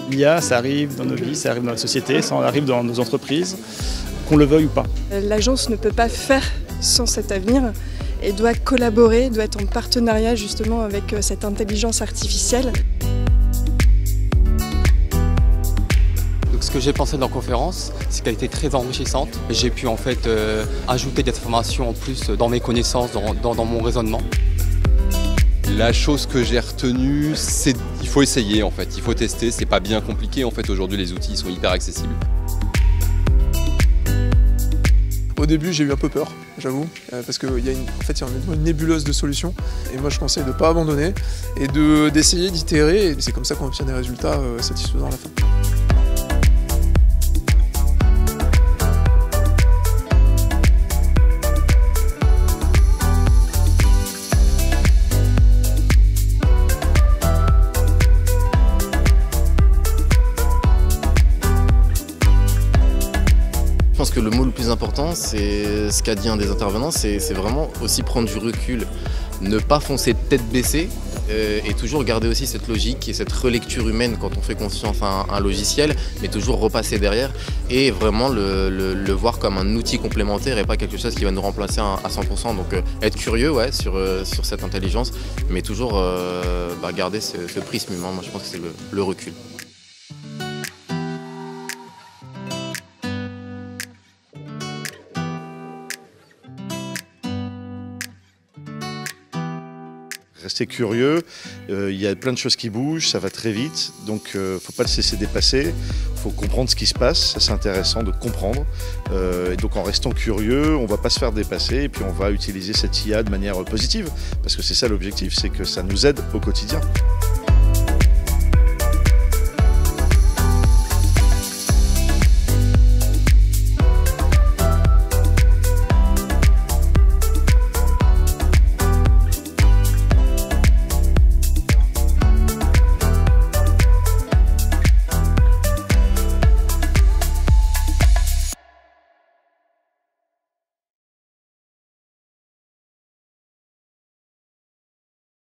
L'IA, ça arrive dans nos vies, ça arrive dans la société, ça arrive dans nos entreprises, qu'on le veuille ou pas. L'agence ne peut pas faire sans cet avenir et doit collaborer, doit être en partenariat justement avec cette intelligence artificielle. Donc, ce que j'ai pensé de la conférence, c'est qu'elle était très enrichissante. J'ai pu en fait ajouter des informations en plus dans mes connaissances, dans mon raisonnement. La chose que j'ai retenue, c'est qu'il faut essayer en fait, il faut tester, c'est pas bien compliqué en fait, aujourd'hui les outils sont hyper accessibles. Au début j'ai eu un peu peur, j'avoue, parce qu'il y a une nébuleuse de solutions et moi je conseille de ne pas abandonner et d'essayer d'itérer et c'est comme ça qu'on obtient des résultats satisfaisants à la fin. Je pense que le mot le plus important, c'est ce qu'a dit un des intervenants, c'est vraiment aussi prendre du recul, ne pas foncer tête baissée et toujours garder aussi cette logique et cette relecture humaine quand on fait confiance à un logiciel, mais toujours repasser derrière et vraiment le voir comme un outil complémentaire et pas quelque chose qui va nous remplacer à 100%. Donc être curieux sur cette intelligence, mais toujours garder ce prisme humain. Moi je pense que c'est le recul. Rester curieux, il y a plein de choses qui bougent, ça va très vite, donc il ne faut pas le laisser dépasser, il faut comprendre ce qui se passe, c'est intéressant de comprendre. Et donc en restant curieux, on ne va pas se faire dépasser et puis on va utiliser cette IA de manière positive, parce que c'est ça l'objectif, c'est que ça nous aide au quotidien.